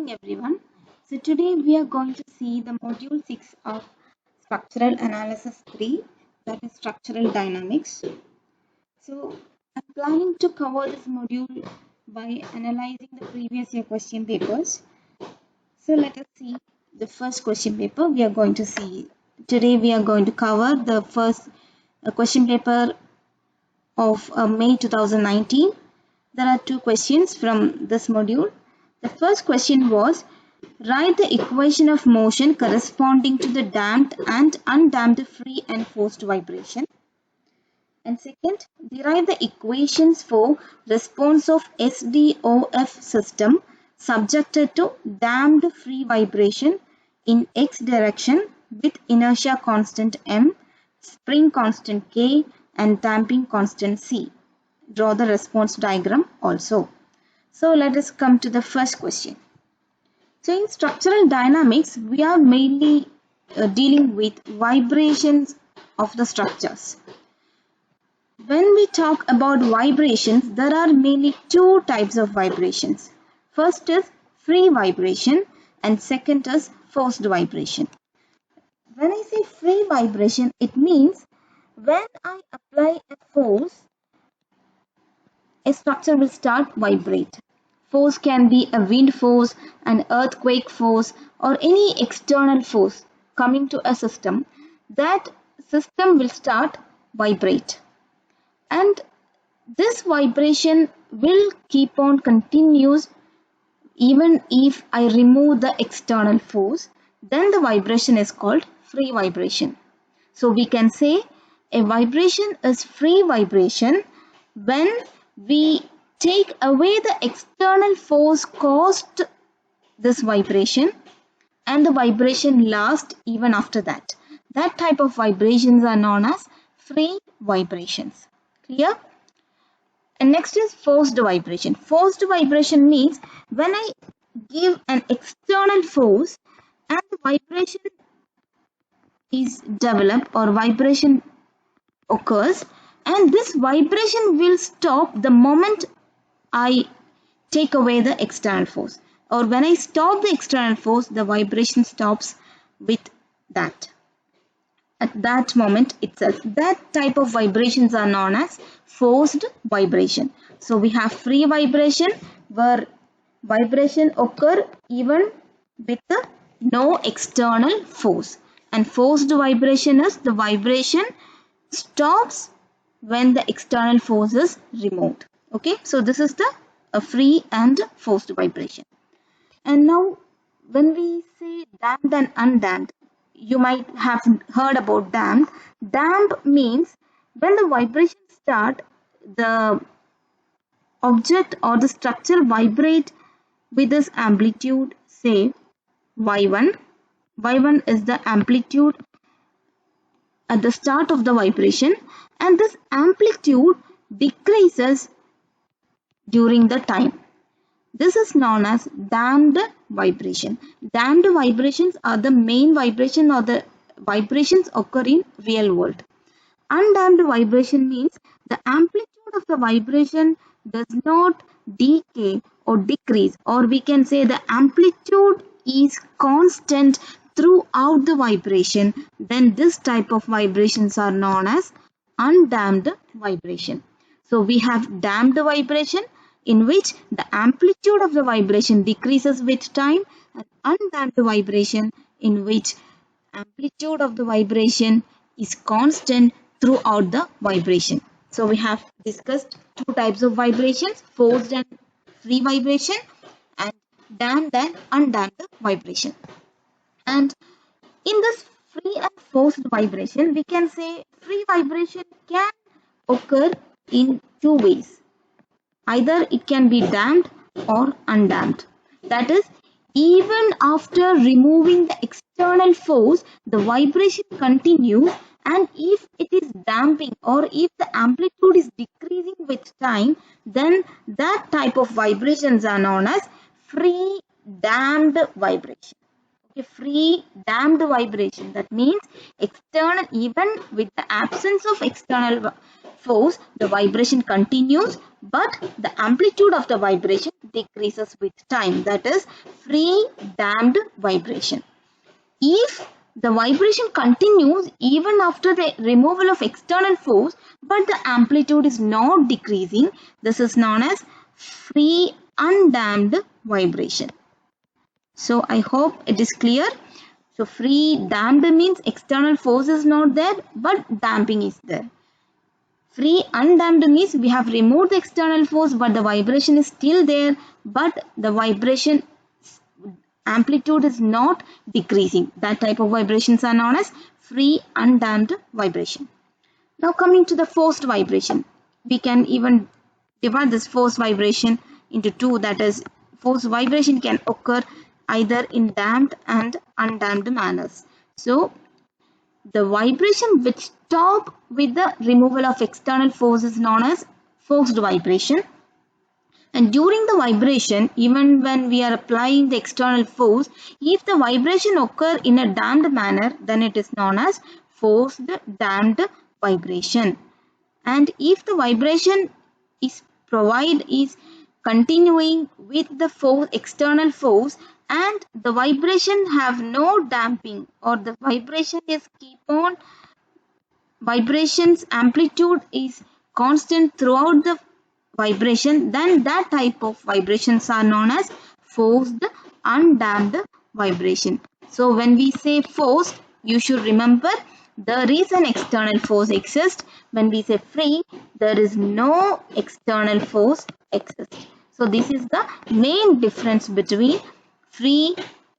morning, everyone. So, today we are going to see the module 6 of Structural Analysis 3, that is Structural Dynamics. So, I'm planning to cover this module by analyzing the previous year question papers. So, let us see the first question paper we are going to see. Today we are going to cover the first question paper of May 2019. There are two questions from this module. The first question was, write the equation of motion corresponding to the damped and undamped free and forced vibration. And second, derive the equations for response of SDOF system subjected to damped free vibration in x direction with inertia constant m, spring constant k, and damping constant c. Draw the response diagram also. So let us come to the first question. So in structural dynamics, we are mainly dealing with vibrations of the structures. When we talk about vibrations, there are mainly two types of vibrations. First is free vibration and second is forced vibration. When I say free vibration, it means when I apply a force, a structure will start vibrate. Force can be a wind force, an earthquake force, or any external force coming to a system. That system will start vibrate. And this vibration will keep on continuous even if I remove the external force. Then the vibration is called free vibration. So we can say a vibration is free vibration when we take away the external force caused this vibration and the vibration lasts even after that. That type of vibrations are known as free vibrations. Clear? And next is forced vibration. Forced vibration means when I give an external force and the vibration is developed or vibration occurs, and this vibration will stop the moment I take away the external force, or when I stop the external force, the vibration stops with that. At that moment itself, that type of vibrations are known as forced vibration. So we have free vibration where vibration occur even with no external force, and forced vibration is the vibration stops when the external force is removed. Okay, so this is the free and forced vibration. And now when we say damped and undamped, you might have heard about damped. Damped means when the vibration start, the object or the structure vibrate with this amplitude, say y1. Y1 is the amplitude at the start of the vibration, and this amplitude decreases during the time. This is known as damped vibration. Damped vibrations are the main vibration or the vibrations occur in real world. Undamped vibration means the amplitude of the vibration does not decay or decrease, or we can say the amplitude is constant throughout the vibration. Then this type of vibrations are known as undamped vibration. So we have damped vibration in which the amplitude of the vibration decreases with time, and undamped vibration in which amplitude of the vibration is constant throughout the vibration. So we have discussed two types of vibrations, forced and free vibration, and damped and undamped vibration. And in this free and forced vibration, we can say free vibration can occur in two ways. Either it can be damped or undamped. That is, even after removing the external force, the vibration continues, and if it is damping or if the amplitude is decreasing with time, then that type of vibrations are known as free damped vibration. Okay, free damped vibration, that means external, even with the absence of external force, the vibration continues, but the amplitude of the vibration decreases with time. That is free damped vibration. If the vibration continues even after the removal of external force, but the amplitude is not decreasing, this is known as free undamped vibration. So I hope it is clear. So free damped means external force is not there, but damping is there. Free undamped means we have removed the external force, but the vibration is still there, but the vibration amplitude is not decreasing. That type of vibrations are known as free undamped vibration. Now coming to the forced vibration, we can even divide this forced vibration into two. That is, forced vibration can occur either in damped and undamped manners. So the vibration which stop with the removal of external force is known as forced vibration. And during the vibration, even when we are applying the external force, if the vibration occur in a damped manner, then it is known as forced damped vibration. And if the vibration is continuing with the external force, and the vibration have no damping, or the vibration is vibrations amplitude is constant throughout the vibration, then that type of vibrations are known as forced undamped vibration. So when we say forced, you should remember there is an external force exists. When we say free, there is no external force exists. So this is the main difference between free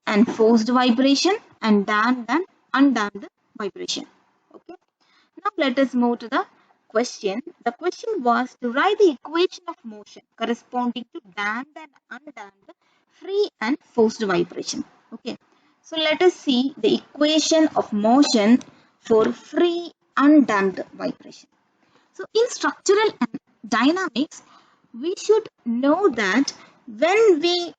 and forced vibration and damped and undamped vibration. Okay. Now let us move to the question. The question was to write the equation of motion corresponding to damped and undamped, free and forced vibration. Okay. So let us see the equation of motion for free undamped vibration. So in structural and dynamics, we should know that when we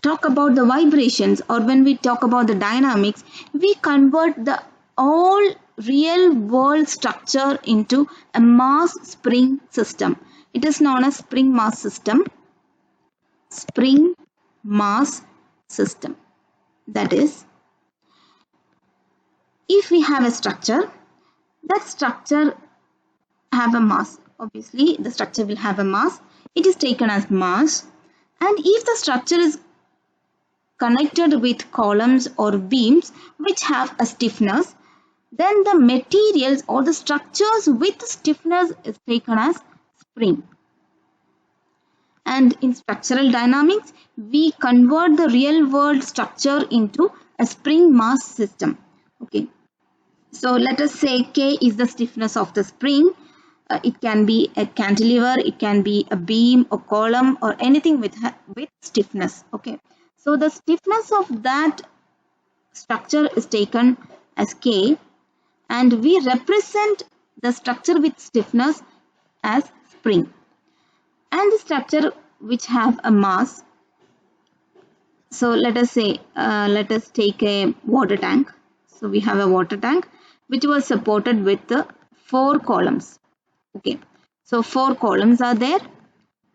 talk about the vibrations or when we talk about the dynamics, we convert the all real world structure into a mass spring system. It is known as spring mass system. Spring mass system. That is, if we have a structure, that structure have a mass. Obviously, the structure will have a mass. It is taken as mass. And if the structure is connected with columns or beams which have a stiffness, then the materials or the structures with stiffness is taken as spring. And in structural dynamics, we convert the real world structure into a spring mass system. Okay. So let us say K is the stiffness of the spring. It can be a cantilever, it can be a beam or column or anything with stiffness. Okay. So the stiffness of that structure is taken as K, and we represent the structure with stiffness as spring. And the structure which have a mass. So let us say, let us take a water tank. So we have a water tank which was supported with 4 columns. Okay. So 4 columns are there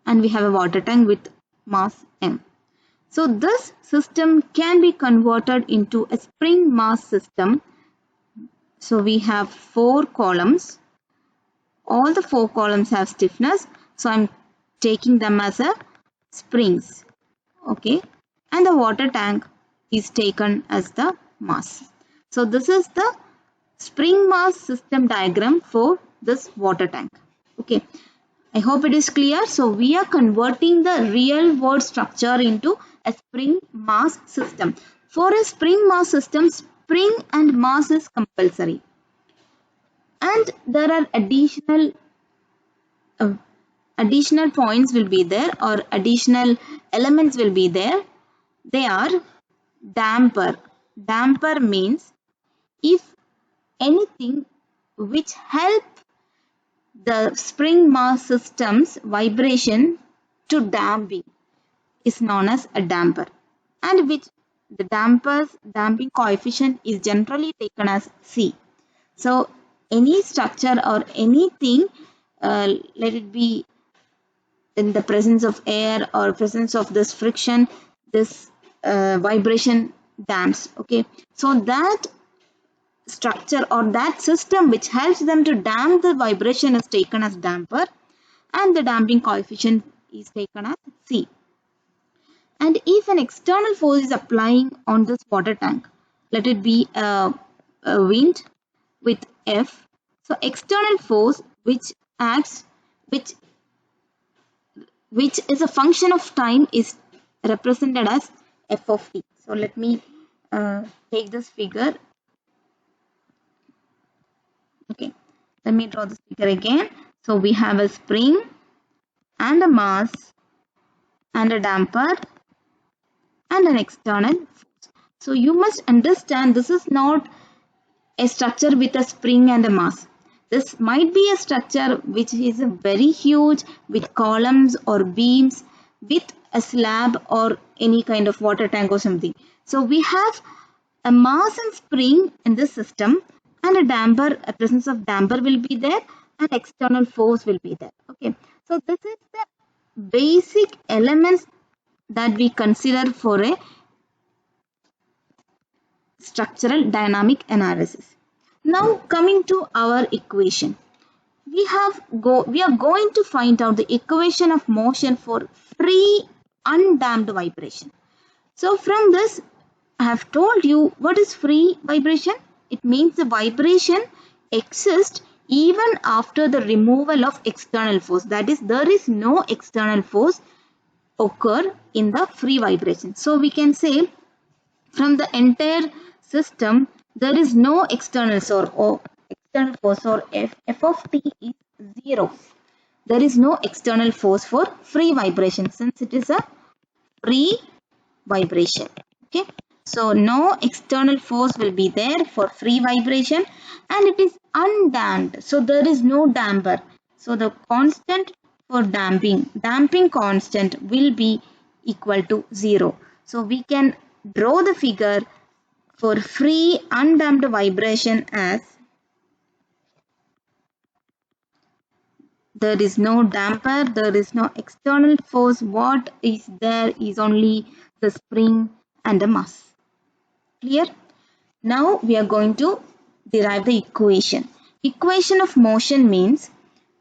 and we have a water tank with mass M. So this system can be converted into a spring mass system. So we have 4 columns. All the 4 columns have stiffness. So I'm taking them as a springs. Okay. And the water tank is taken as the mass. So this is the spring mass system diagram for this water tank. Okay. I hope it is clear. So we are converting the real world structure into a spring mass system. For a spring mass system, spring and mass is compulsory. And there are additional points will be there, or additional elements will be there. They are damper. Damper means if anything which help the spring mass system's vibration to damping is known as a damper, and which the damping coefficient is generally taken as C. So any structure or anything, let it be in the presence of air or presence of this friction, this vibration damps. Okay, so that structure or that system which helps them to damp the vibration is taken as damper, and the damping coefficient is taken as C. And if an external force is applying on this water tank, let it be a wind with F, so external force which acts, which is a function of time, is represented as F of t. So let me take this figure. Okay, let me draw this figure again. So we have a spring and a mass and a damper and an external force. So you must understand this is not a structure with a spring and a mass. This might be a structure which is very huge with columns or beams with a slab or any kind of water tank or something. So we have a mass and spring in this system, and a damper, a presence of damper will be there, and external force will be there. Okay, so this is the basic elements that we consider for a structural dynamic analysis. Now coming to our equation, we are going to find out the equation of motion for free undamped vibration. So from this, I have told you what is free vibration. It means the vibration exists even after the removal of external force. That is, there is no external force occur in the free vibration. So we can say from the entire system there is no external source or external force, or F of t is 0. There is no external force for free vibration since it is a free vibration. Okay, so no external force will be there for free vibration, and it is undamped, so there is no damper. So the constant for damping constant will be equal to 0. So we can draw the figure for free undamped vibration as there is no damper, there is no external force. What is there is only the spring and the mass. Clear? Now we are going to derive the equation. Equation of motion means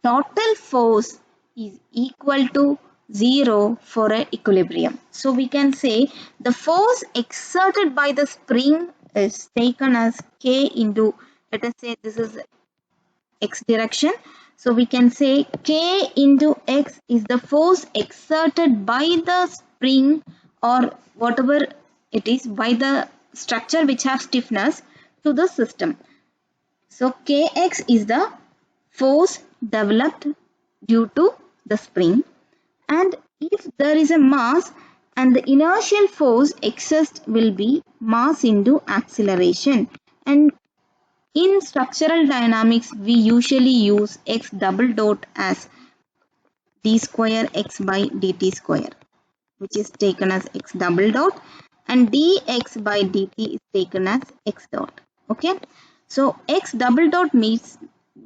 total force is equal to 0 for an equilibrium. So we can say the force exerted by the spring is taken as K into, let us say this is x direction. So we can say K into x is the force exerted by the spring or whatever it is, by the structure which has stiffness to the system. So Kx is the force developed due to the spring, and if there is a mass, and the inertial force exerted will be mass into acceleration. And in structural dynamics we usually use x double dot as d square x by dt square, which is taken as x double dot, and dx by dt is taken as x dot. Okay, so x double dot means,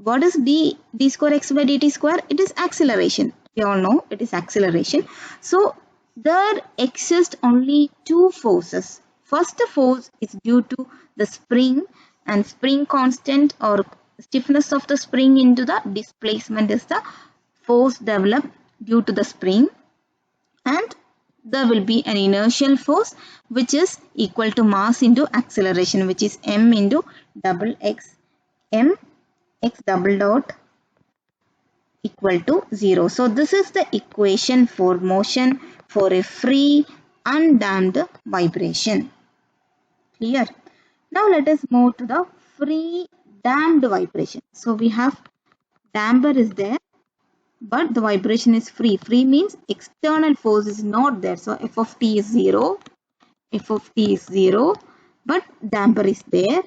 what is d square x by dt square? It is acceleration. We all know it is acceleration. So there exist only two forces. First force is due to the spring, and spring constant or stiffness of the spring into the displacement is the force developed due to the spring, and there will be an inertial force which is equal to mass into acceleration, which is m into double x, m x double dot equal to 0. So this is the equation for motion for a free undamped vibration. Clear? Now let us move to the free damped vibration. So we have damper is there, but the vibration is free. Free means external force is not there. So f of t is 0. F of t is 0, but damper is there.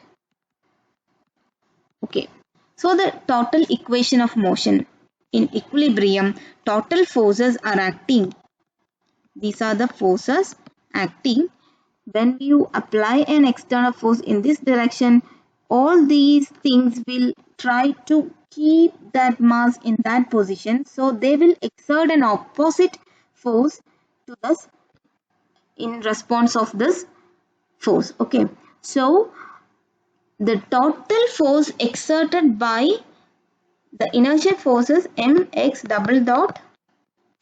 Okay. So the total equation of motion in equilibrium, total forces are acting. These are the forces acting. When you apply an external force in this direction, all these things will try to keep that mass in that position, so they will exert an opposite force to this in response of this force. Okay, so the total force exerted by the inertial forces mx double dot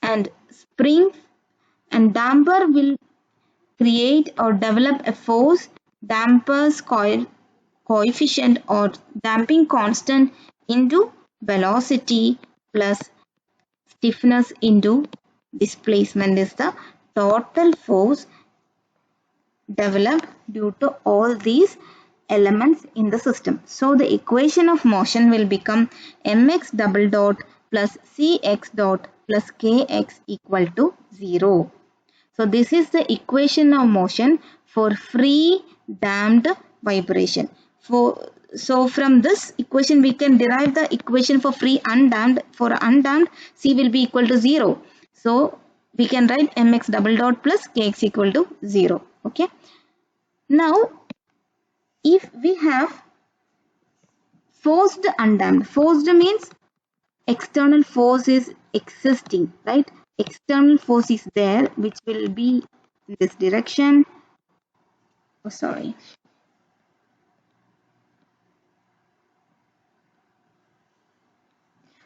and spring and damper will create or develop a force dampers coefficient or damping constant into velocity plus stiffness into displacement is the total force developed due to all these elements in the system. So the equation of motion will become mx double dot plus cx dot plus kx equal to 0. So this is the equation of motion for free damped vibration. So from this equation we can derive the equation for free undamped. For undamped, C will be equal to 0. So we can write mx double dot plus kx equal to 0. Okay. Now if we have forced undamped, forced means external force is existing, right? External force is there which will be in this direction. Oh, sorry.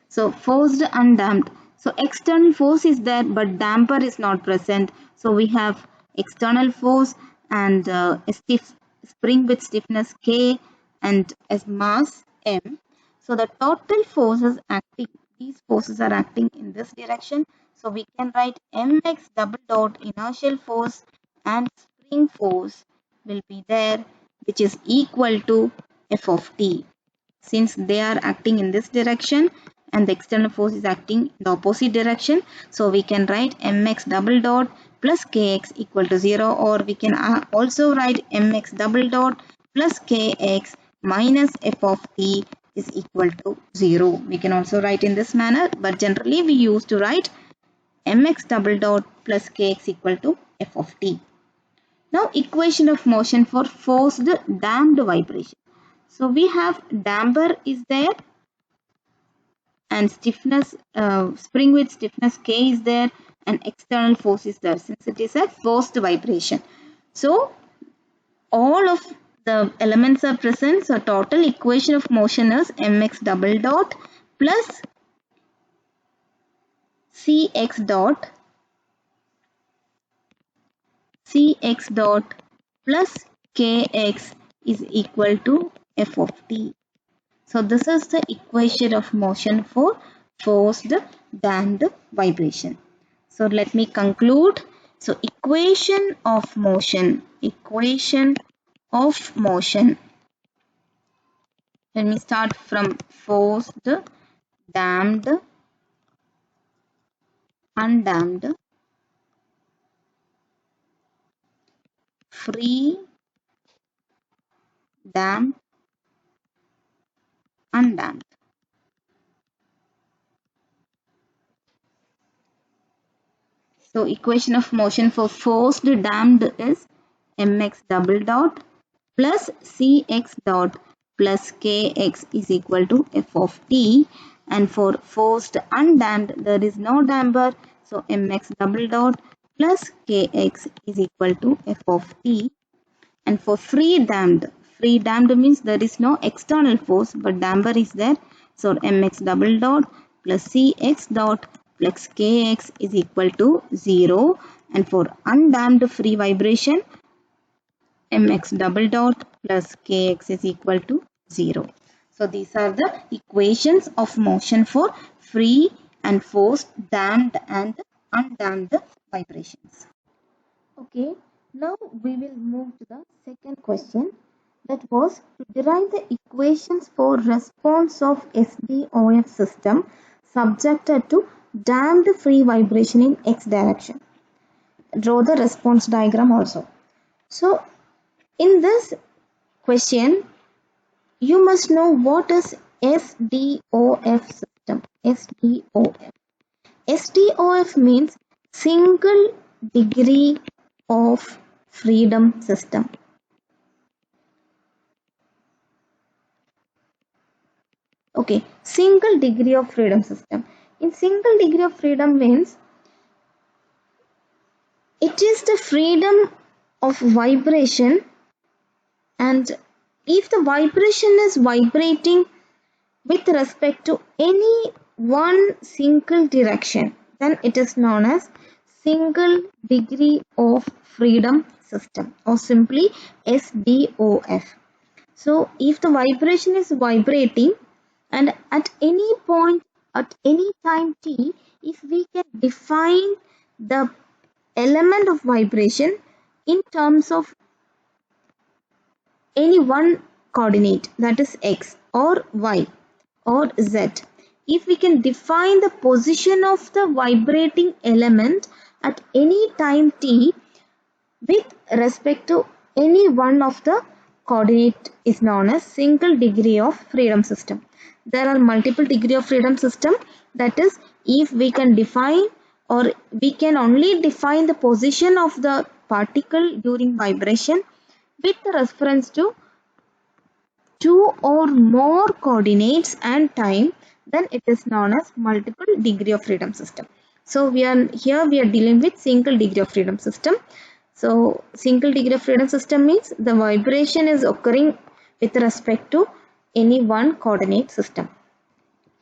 So forced undamped. So external force is there but damper is not present. So we have external force and a stiff spring with stiffness K and as mass M. So the total forces acting, these forces are acting in this direction. So we can write mx double dot inertial force and spring force will be there, which is equal to F of t. Since they are acting in this direction and the external force is acting in the opposite direction, so we can write mx double dot plus kx equal to 0, or we can also write mx double dot plus kx minus f of t is equal to 0. We can also write in this manner, but generally we used to write mx double dot plus kx equal to f of t. Now equation of motion for forced damped vibration. So we have damper is there and stiffness, spring with stiffness K is there and external force is there since it is a forced vibration. So all of the elements are present. So total equation of motion is mx double dot plus cx dot plus kx is equal to f of t. So this is the equation of motion for forced damped vibration. So let me conclude. So equation of motion. Let me start from forced, damped, undamped, free, damped, undamped. So equation of motion for forced damped is mx double dot plus cx dot plus kx is equal to f of t, and for forced undamped there is no damper, so mx double dot plus kx is equal to f of t. And for free damped means there is no external force but damper is there, so mx double dot plus cx dot plus kx is equal to 0. And for undamped free vibration, mx double dot plus kx is equal to 0. So these are the equations of motion for free and forced, damped and undamped vibrations. Okay, now we will move to the second question, that was to derive the equations for response of SDOF system subjected to damped free vibration in x direction. Draw the response diagram also. So in this question, you must know what is SDOF system. SDOF means single degree of freedom system. Okay, single degree of freedom system. In single degree of freedom means it is the freedom of vibration, and if the vibration is vibrating with respect to any one single direction, then it is known as single degree of freedom system, or simply SDOF. So if the vibration is vibrating and at any point, at any time t, if we can define the element of vibration in terms of any one coordinate, that is x or y or z, if we can define the position of the vibrating element at any time t with respect to any one of the coordinate, is known as single degree of freedom system. There are multiple degree of freedom system, that is, if we can define, or we can only define the position of the particle during vibration with reference to two or more coordinates and time, then it is known as multiple degree of freedom system. So we are dealing with single degree of freedom system. So single degree of freedom system means the vibration is occurring with respect to any one coordinate system.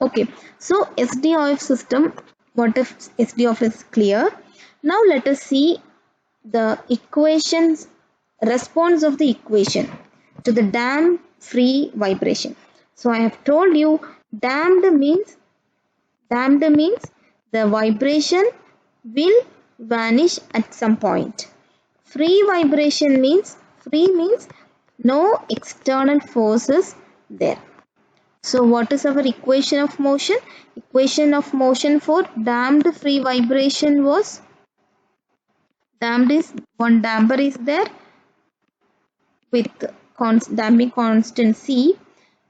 Okay, so SDOF system, what if SDOF is clear? Now let us see the equations, response of the equation to the damped free vibration. So I have told you damped means the vibration will vanish at some point. Free vibration means no external forces there. So what is our equation of motion? Equation of motion for damped free vibration was, one damper is there with damping constant c.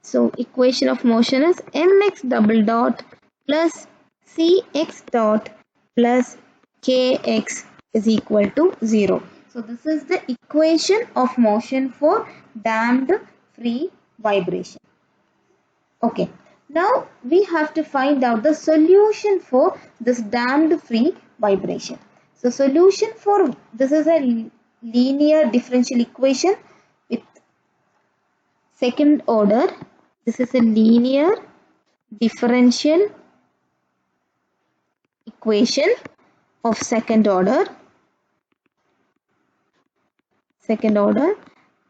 So equation of motion is mx double dot plus cx dot plus kx is equal to 0. So this is the equation of motion for damped free vibration. Okay, now we have to find out the solution for this damped free vibration. So solution for this is a linear differential equation with second order. This is a linear differential equation of second order,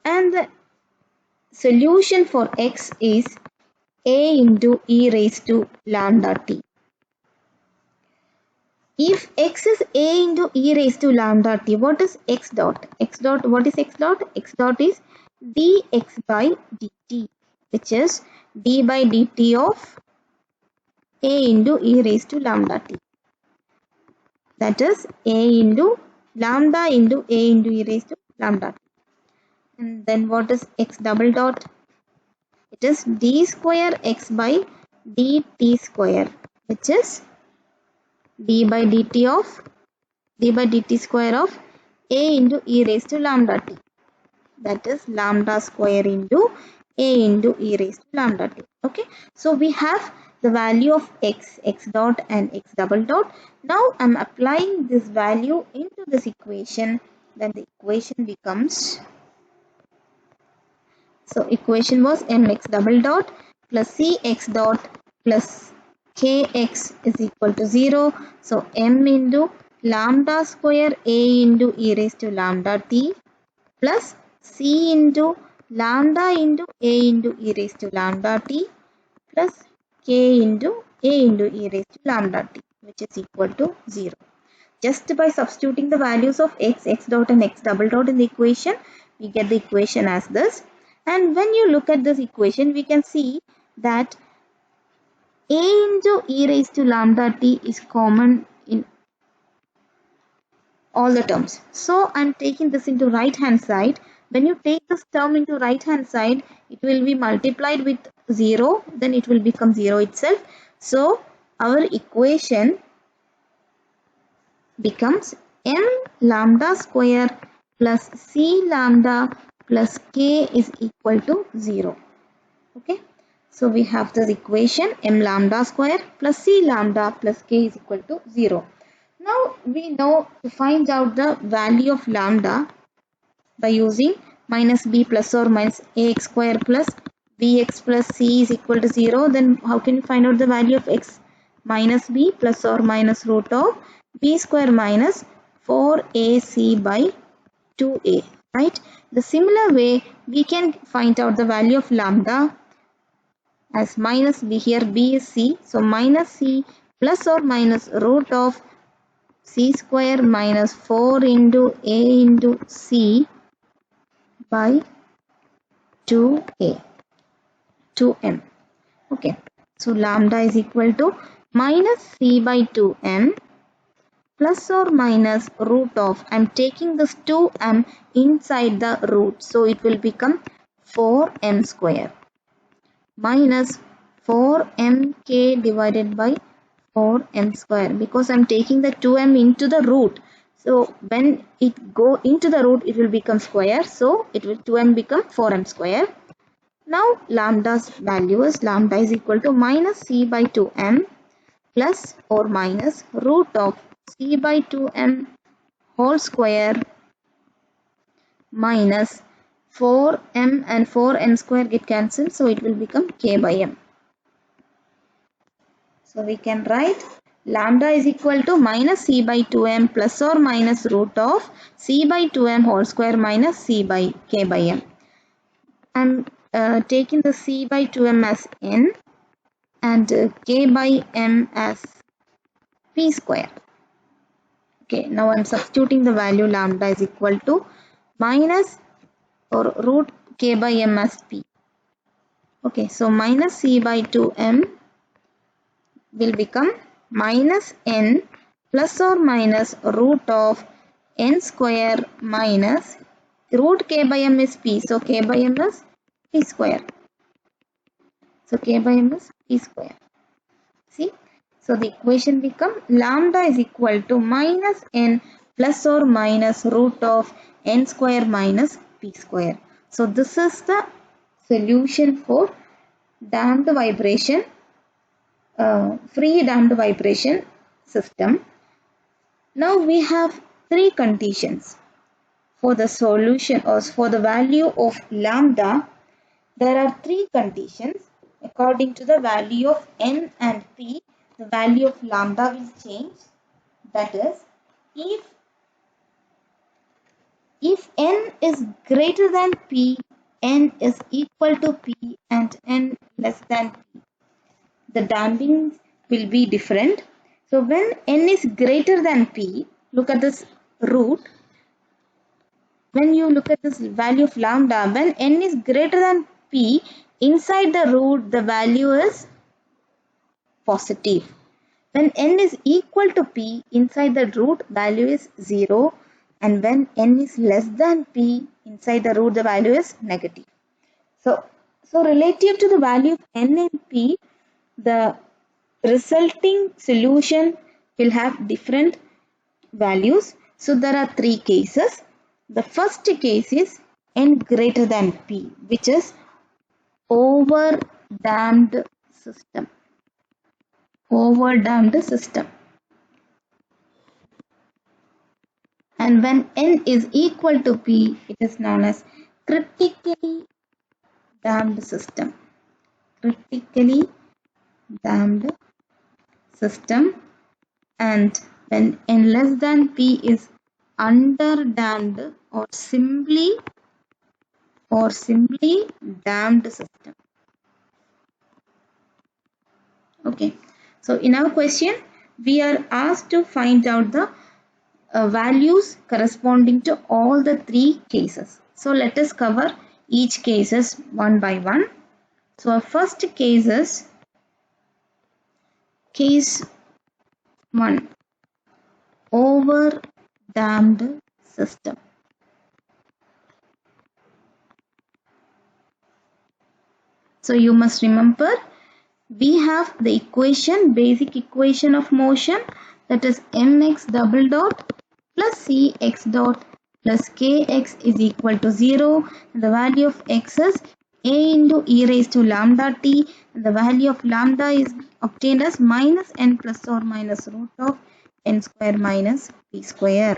and the solution for x is a into e raised to lambda t. If x is a into e raised to lambda t, what is x dot? What is x dot? X dot is dx by dt, which is d by dt of a into e raised to lambda t. That is a into lambda into a into e raised to lambda t. And then what is x double dot? It is d square x by dt square, which is d by dt square of a into e raised to lambda t. That is lambda square into a into e raised to lambda t. Okay, so we have the value of x dot and x double dot. Now I am applying this value into this equation. Then the equation becomes, so equation was mx double dot plus cx dot plus kx is equal to 0. So m into lambda square a into e raised to lambda t plus c into lambda into a into e raised to lambda t plus k into a into e raised to lambda t, which is equal to 0. Just by substituting the values of x dot and x double dot in the equation, we get the equation as this. And when you look at this equation, we can see that a into e raised to lambda t is common in all the terms. So I am taking this into right hand side. When you take this term into right hand side, it will be multiplied with 0, then it will become 0 itself. So our equation becomes m lambda square plus c lambda plus k is equal to 0. Okay, So we have this equation m lambda square plus c lambda plus k is equal to 0. Now we know to find out the value of lambda by using minus b plus or minus ax square plus bx plus c is equal to 0. Then how can you find out the value of x? Minus b plus or minus root of b square minus 4ac by 2a. Right? The similar way we can find out the value of lambda as minus b. Here b is c. So minus c plus or minus root of c square minus 4 into a into c by 2a, 2m. Okay, so lambda is equal to minus c by 2m plus or minus root of, I'm taking this 2m inside the root, so it will become 4m square minus 4mk divided by 4m square, because I'm taking the 2m into the root. So when it go into the root, it will become square. So it will 2m become 4m square. Now lambda's value is lambda is equal to minus c by 2m plus or minus root of c by 2m whole square minus 4m and 4m square get cancelled. So it will become k by m. So we can write lambda is equal to minus c by 2m plus or minus root of c by 2m whole square minus c by k by m. I'm taking the c by 2m as n and k by m as p square. Okay, now I'm substituting the value lambda is equal to minus or root k by m as p. Okay, so minus c by 2m will become minus n plus or minus root of n square minus root k by m is p. So k by m is p square. So k by m is p square. See? So the equation become lambda is equal to minus n plus or minus root of n square minus p square. So this is the solution for damped vibration, free damped vibration system. Now we have three conditions for the solution or for the value of lambda. There are three conditions. According to the value of n and p, the value of lambda will change. That is, if n is greater than p, n is equal to p and n less than p, the damping will be different. So when n is greater than p, look at this root. When you look at this value of lambda, when n is greater than p, inside the root the value is positive. When n is equal to p, inside the root value is 0, and when n is less than p, inside the root the value is negative. So relative to the value of n and p, the resulting solution will have different values. So there are three cases. The first case is n greater than p, which is over damped system. Over damped system. And when n is equal to p, it is known as critically damped system. Critically damped system. And when n less than p is under damped or simply damped system. Okay, so in our question we are asked to find out the values corresponding to all the three cases. So let us cover each cases one by one. So our first case is case 1, over damped system. So you must remember we have the equation, basic equation of motion, that is mx double dot plus cx dot plus kx is equal to 0. The value of x is a into e raised to lambda t, and the value of lambda is obtained as minus n plus or minus root of n square minus p square,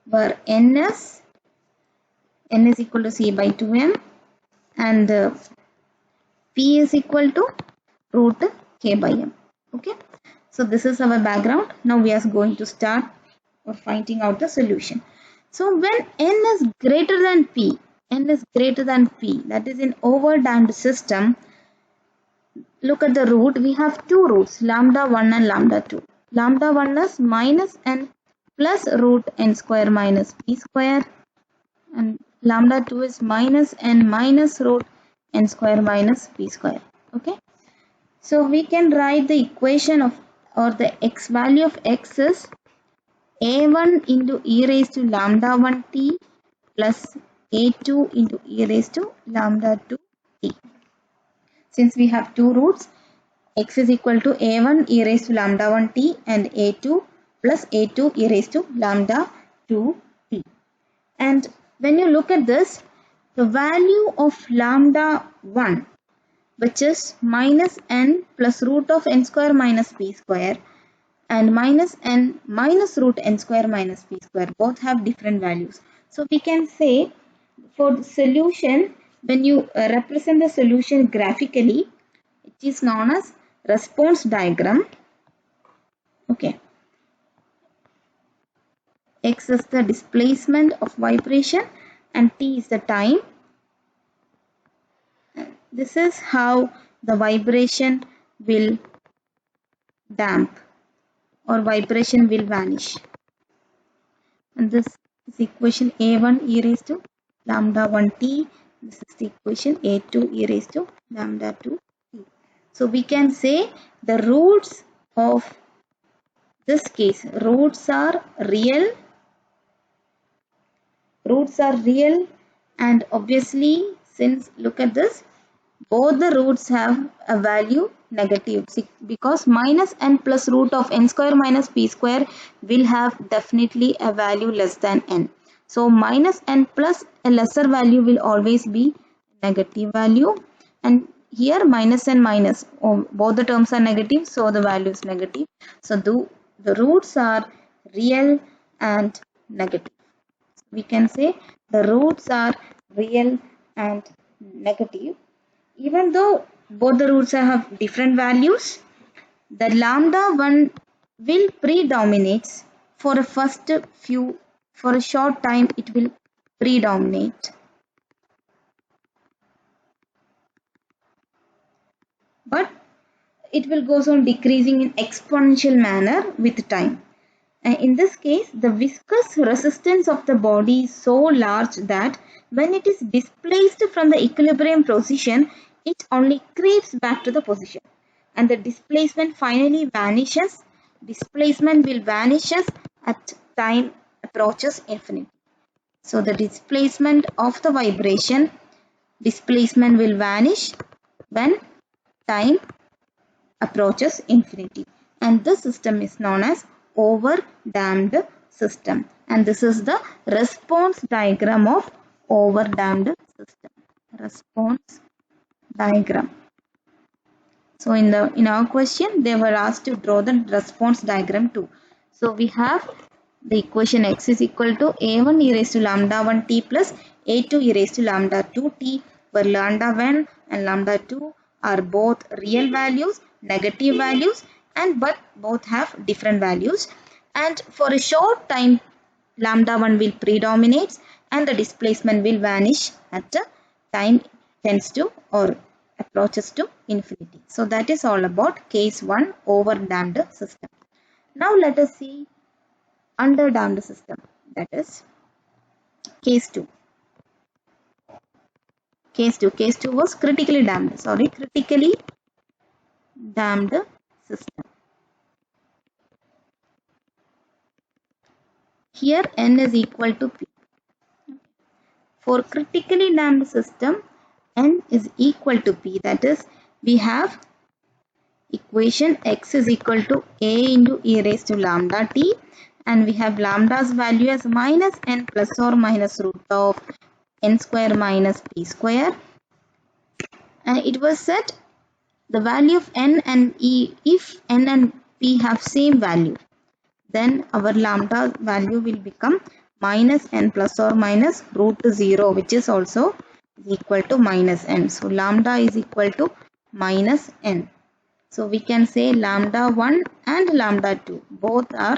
where n is equal to c by 2m and p is equal to root k by m. Okay, so this is our background. Now we are going to start or finding out the solution. So when n is greater than p, that is in overdamped system, look at the root. We have two roots, lambda 1 and lambda 2. Lambda 1 is minus n plus root n square minus p square, and lambda 2 is minus n minus root n square minus p square. Okay, so we can write the equation of, or the x value of x is a1 into e raised to lambda 1 t plus a2 into e raised to lambda 2 t. Since we have two roots, x is equal to a1 e raised to lambda 1 t and a2 plus a2 e raised to lambda 2 t. And when you look at this, the value of lambda 1, which is minus n plus root of n square minus p square, and minus n minus root n square minus p square, both have different values. So we can say for the solution, when you represent the solution graphically, it is known as response diagram. Okay, x is the displacement of vibration and t is the time. This is how the vibration will damp or vibration will vanish. And this is equation a1 e raised to lambda 1 t. This is the equation a2 e raised to lambda 2 t. So we can say the roots of this case, roots are real, and obviously, since look at this, both the roots have a value negative, because minus n plus root of n square minus p square will have definitely a value less than n. So minus n plus a lesser value will always be negative value, and here minus and minus, both the terms are negative, so the value is negative. So the roots are real and negative. We can say the roots are real and negative. Even though both the roots have different values, the lambda 1 will predominate for a short time. It will predominate, but it will goes on decreasing in exponential manner with time. In this case, the viscous resistance of the body is so large that when it is displaced from the equilibrium position, it only creeps back to the position, and the displacement finally vanishes. Displacement will vanishes at time approaches infinity. So the displacement of the vibration, displacement will vanish when time approaches infinity, and this system is known as overdamped system, and this is the response diagram of overdamped system. Response diagram. So in our question, they were asked to draw the response diagram too. So we have the equation x is equal to a1 e raised to lambda 1 t plus a2 e raised to lambda 2 t, where lambda 1 and lambda 2 are both real values, negative values, and but both have different values. And for a short time, lambda 1 will predominate and the displacement will vanish at the time tends to or approaches to infinity. So that is all about case 1, overdamped system. Now let us see underdamped system, that is case 2. Case 2 was critically damped system. Here n is equal to p. For critically damped system, n is equal to p. That is, we have equation x is equal to a into e raised to lambda t, and we have lambda's value as minus n plus or minus root of n square minus p square, And it was said the value of n and e, if n and p have same value, then our lambda value will become minus n plus or minus root 0, which is also equal to minus n. So lambda is equal to minus n. So we can say lambda 1 and lambda 2 both are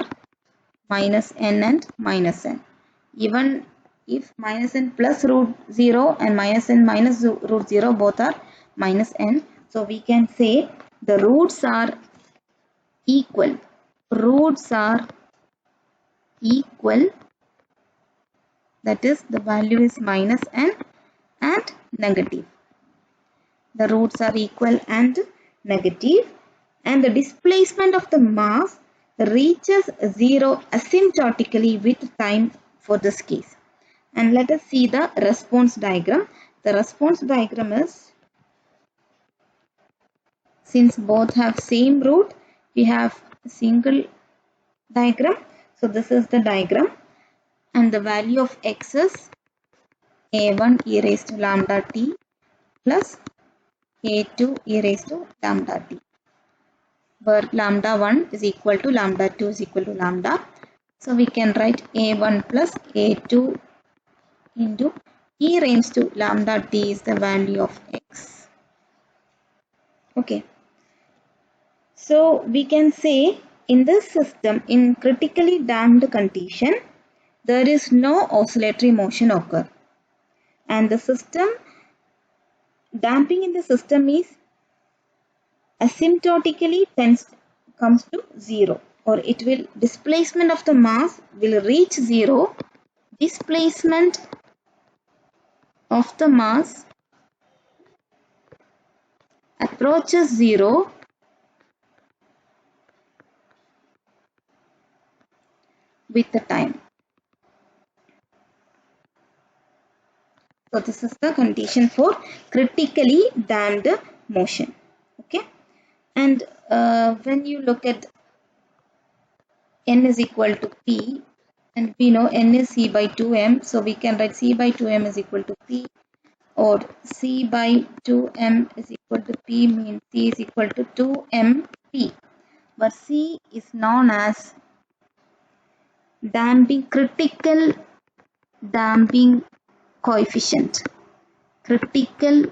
minus n and minus n. Even if minus n plus root 0 and minus n minus root 0 both are minus n. So we can say the roots are equal. Roots are equal, that is the value is minus n and negative. The roots are equal and negative, and the displacement of the mass reaches 0 asymptotically with time for this case. And let us see the response diagram. The response diagram is, since both have same root, we have a single diagram. So this is the diagram, and the value of x is a1 e raised to lambda t plus a2 e raised to lambda t, where lambda 1 is equal to lambda 2 is equal to lambda. So we can write a1 plus a2 into e raised to lambda t is the value of x. Okay. So we can say in this system, in critically damped condition, there is no oscillatory motion occur, and the system damping in the system is asymptotically comes to 0, or it will displacement of the mass will reach 0. Displacement of the mass approaches 0 with the time. So this is the condition for critically damped motion. Okay, and when you look at n is equal to p, and we know n is c by 2m, so we can write c by 2m is equal to p, or c by 2m is equal to p means c is equal to 2mp, but c is known as critical damping coefficient. Critical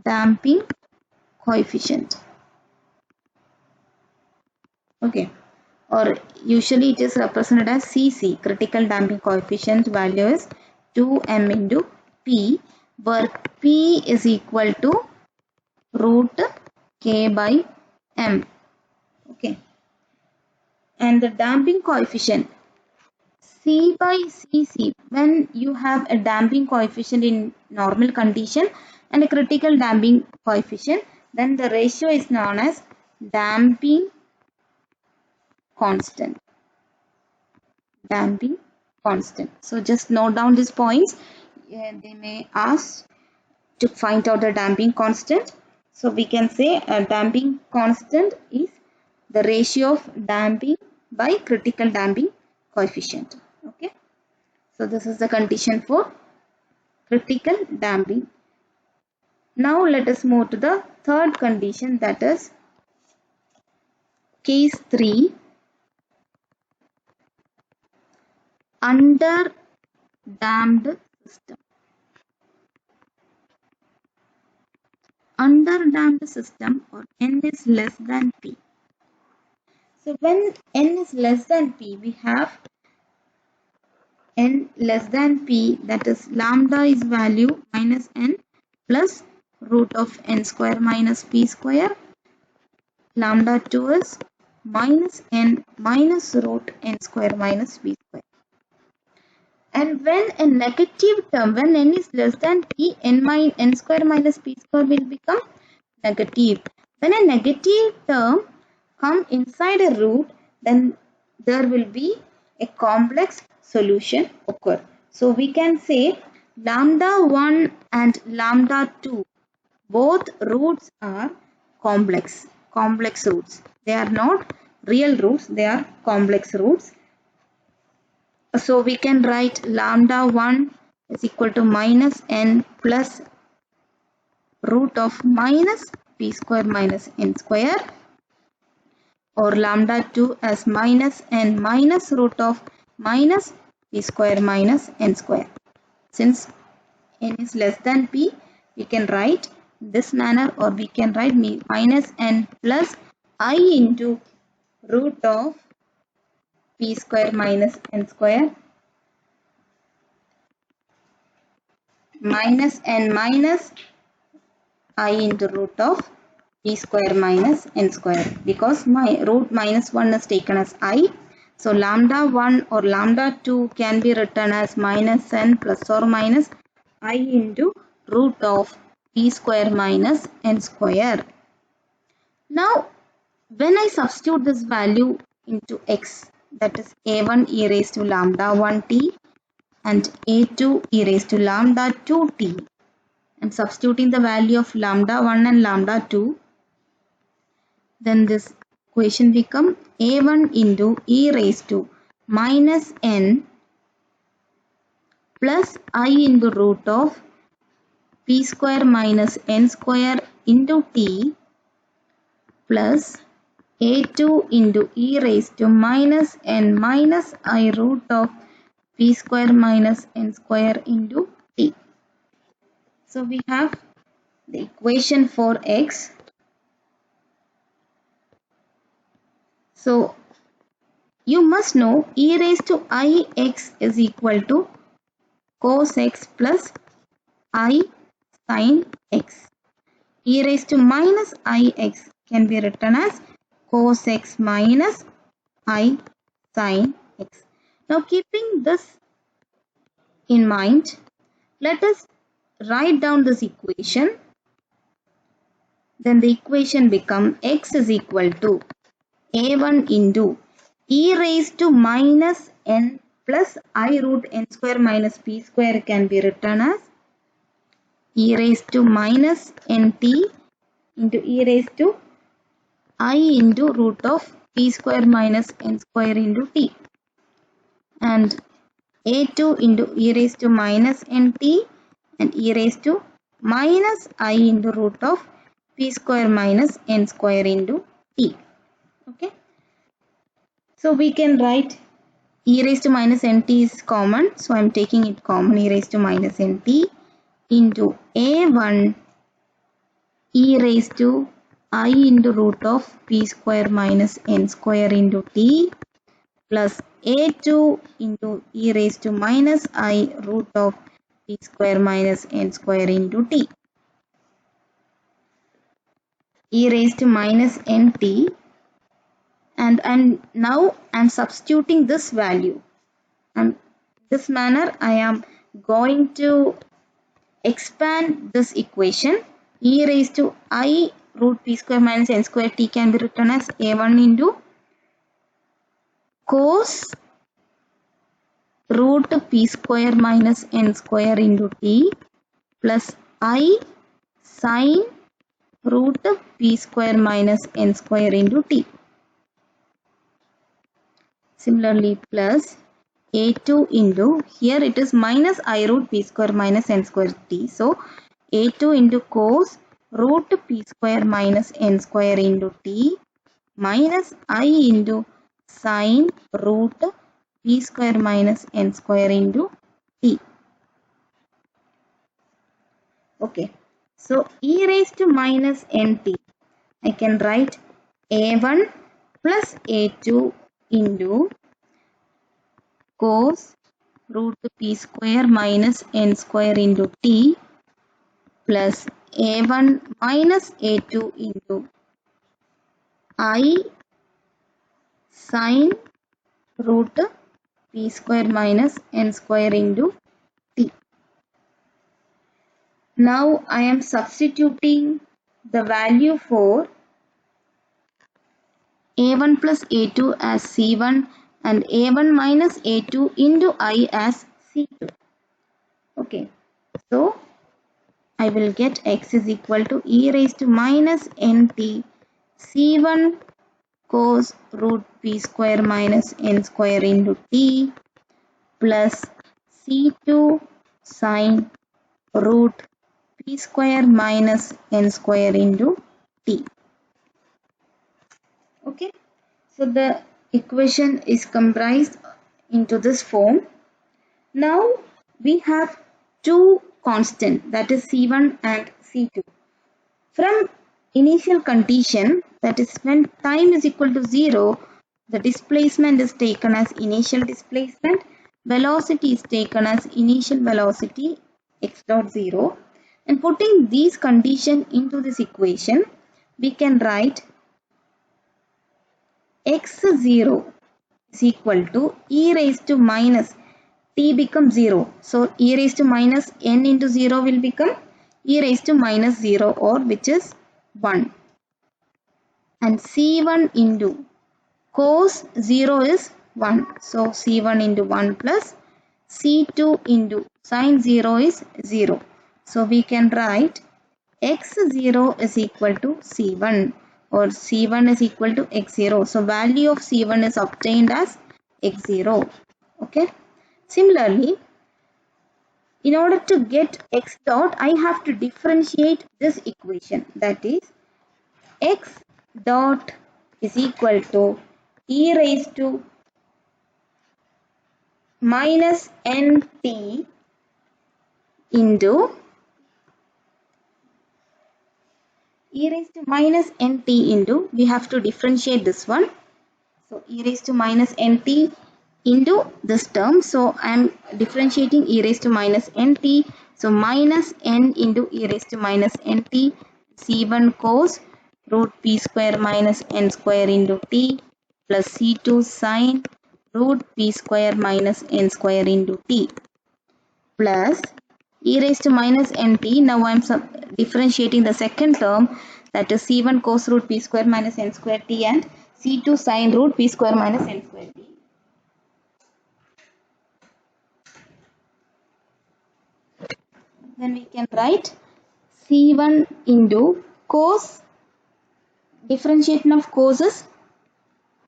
damping coefficient. Okay, or usually it is represented as CC. Critical damping coefficient value is 2m into p, where p is equal to root k by m. Okay, and the damping coefficient C by Cc, when you have a damping coefficient in normal condition and a critical damping coefficient, then the ratio is known as damping constant. Damping constant. So just note down these points. They may ask to find out the damping constant. So we can say a damping constant is the ratio of damping by critical damping coefficient. Okay, so this is the condition for critical damping. Now let us move to the third condition, that is case 3, under damped system. Under damped system, or n is less than p. So when n is less than p, we have n less than p, that is lambda is value minus n plus root of n square minus p square. Lambda 2 is minus n minus root n square minus p square. And when a negative term, when n is less than p, n square minus p square will become negative. When a negative term come inside a root, then there will be a complex solution occur. So we can say lambda 1 and lambda 2, both roots are complex roots. They are not real roots, they are complex roots. So we can write lambda 1 is equal to minus n plus root of minus p square minus n square, or lambda 2 as minus n minus root of minus p square minus n square. Since n is less than p, we can write this manner, or we can write minus n plus I into root of p square minus n square minus n minus I into root of p square minus n square, because my root minus 1 is taken as I. So lambda 1 or lambda 2 can be written as minus n plus or minus I into root of p square minus n square. Now when I substitute this value into x, that is a1 e raised to lambda 1t and a2 e raised to lambda 2t, and substituting the value of lambda 1 and lambda 2, then this equation become a1 into e raised to minus n plus I into root of p square minus n square into t plus a2 into e raised to minus n minus I root of p square minus n square into t. So we have the equation for x. So you must know e raised to ix is equal to cos x plus I sin x. E raised to minus ix can be written as cos x minus I sin x. Now keeping this in mind, let us write down this equation. Then the equation become x is equal to a1 into e raised to minus n plus I root n square minus p square can be written as e raised to minus nt into e raised to I into root of p square minus n square into t, and a2 into e raised to minus nt and e raised to minus I into root of p square minus n square into t. Okay. So we can write e raised to minus nt is common. So I am taking it common, e raised to minus nt into a1 e raised to I into root of p square minus n square into t plus a2 into e raised to minus I root of p square minus n square into t. E raised to minus nt, and now I am substituting this value, and this manner I am going to expand this equation. E raised to I root p square minus n square t can be written as a1 into cos root p square minus n square into t plus I sin root p square minus n square into t. Similarly, plus a2 into, here it is minus I root p square minus n square t. So a2 into cos root p square minus n square into t minus I into sin root p square minus n square into t. Okay. So e raised to minus nt, I can write a1 plus a2 into cos root p square minus n square into t plus a1 minus a2 into I sin root p square minus n square into t. Now I am substituting the value for a1 plus a2 as c1 and a1 minus a2 into I as c2. Okay, so I will get x is equal to e raised to minus nt c1 cos root p square minus n square into t plus c2 sin root p square minus n square into t. Okay, so the equation is comprised into this form. Now we have two constants, that is C1 and C2. From initial condition, that is when time is equal to 0, the displacement is taken as initial displacement, velocity is taken as initial velocity x dot 0, and putting these conditions into this equation, we can write x0 is equal to e raised to minus t becomes 0. So e raised to minus n into 0 will become e raised to minus 0, or which is 1. And C1 into cos 0 is 1. So C1 into 1 plus C2 into sin 0 is 0. So we can write x0 is equal to C1, or C1 is equal to x0. So value of C1 is obtained as x0. Okay. Similarly, in order to get x dot, I have to differentiate this equation. That is, x dot is equal to e raised to minus nt into e raised to minus nt into, we have to differentiate this one. So e raised to minus nt into this term. So I am differentiating e raised to minus nt. So minus n into e raised to minus nt, c1 cos root p square minus n square into t plus c2 sin root p square minus n square into t plus e raised to minus nt. Now I am differentiating the second term, that is c1 cos root p square minus n square t and c2 sin root p square minus n square t. Then we can write C1 into cos, differentiation of cos is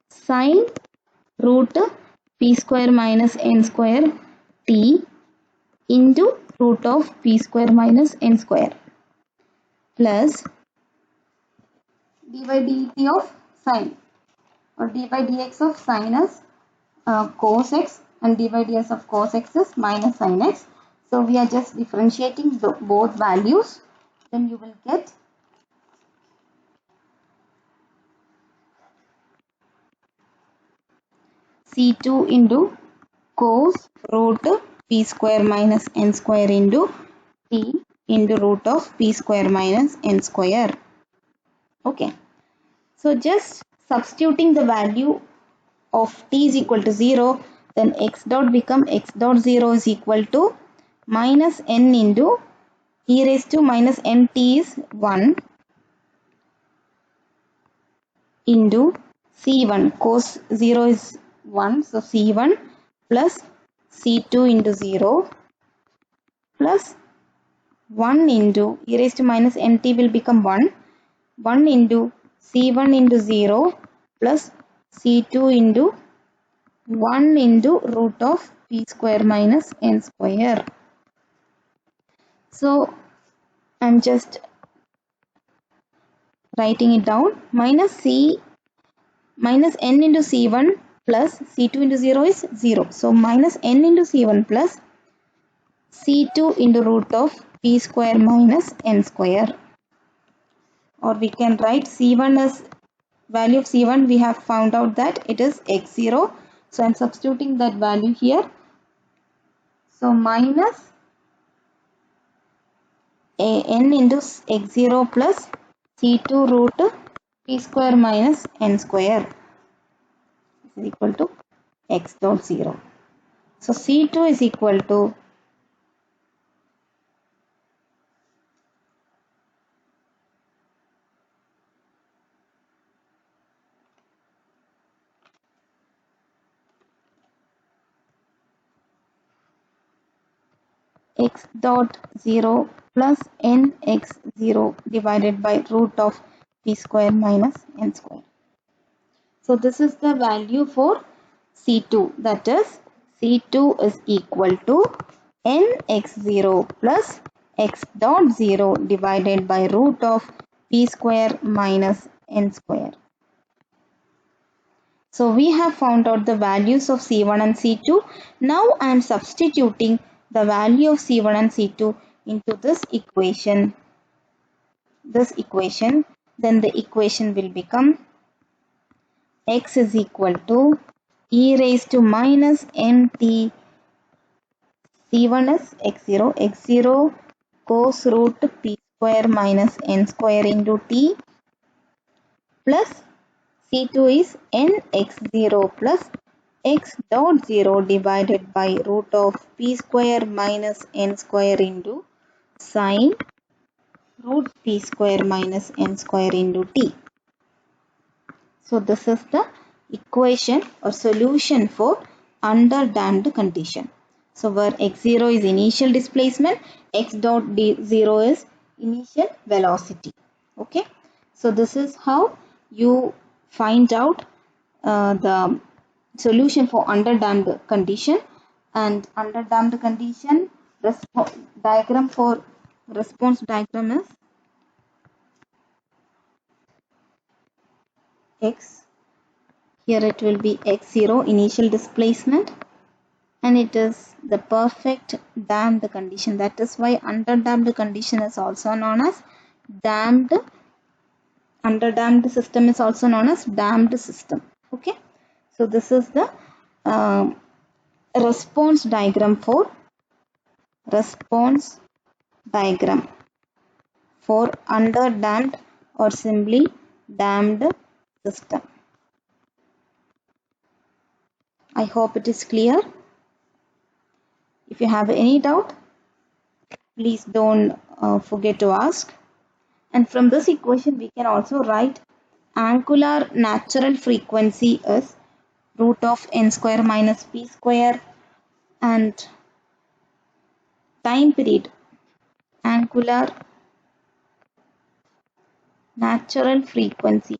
sin root p square minus n square t into root of p square minus n square plus dy dt of sin, or dy dx of sin is cos x, and dy ds of cos x is minus sin x. So we are just differentiating both values. Then you will get C2 into cos root p square minus n square into t into root of p square minus n square. Okay. So just substituting the value of t is equal to 0, then x dot become x dot 0 is equal to minus n into e raised to minus nt is 1 into c1 cos 0 is 1, so c1 plus c2 into 0 plus 1 into e raised to minus nt will become 1 into c1 into 0 plus c2 into 1 into root of p square minus n square. So I'm just writing it down. Minus n into c1 plus c2 into 0 is 0. So minus n into c1 plus c2 into root of p square minus n square. Or we can write c1 as value of c1, we have found out that it is x0. So I'm substituting that value here. So minus n into x0 plus c2 root p square minus n square is equal to x dot 0. So c2 is equal to x dot 0 plus nx0 divided by root of p square minus n square. So this is the value for C2, that is C2 is equal to nx0 plus x dot 0 divided by root of p square minus n square. So we have found out the values of C1 and C2. Now I am substituting the value of C1 and C2 into this equation. Then the equation will become x is equal to e raised to minus mt. C1 is x0. x0 cos root p square minus n square into t plus C2 is nx0 plus x dot 0 divided by root of p square minus n square into sine root p square minus n square into t. So this is the equation or solution for underdamped condition. So where x0 is initial displacement, x dot 0 is initial velocity. Okay. So this is how you find out the solution for underdamped condition. And underdamped condition diagram for response diagram is x. Here it will be x0 initial displacement, and it is the perfect damped condition. That is why underdamped condition is also known as damped. Underdamped system is also known as damped system. Okay. So this is the response diagram for underdamped or simply damped system. I hope it is clear. If you have any doubt, please don't forget to ask. And from this equation, we can also write angular natural frequency is root of n square minus p square, and time period, angular natural frequency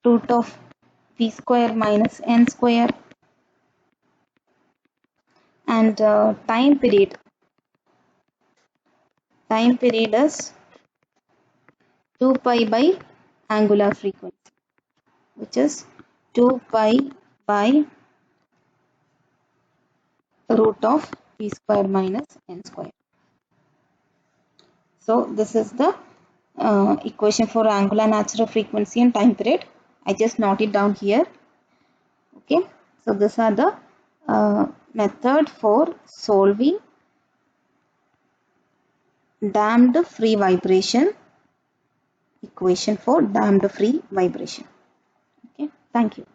root of p square minus n square, and time period is 2 pi by angular frequency, which is 2 pi by root of p square minus n square. So this is the equation for angular natural frequency and time period. I just note it down here. Okay. So these are the method for solving damped free vibration, equation for damped free vibration. Okay. Thank you.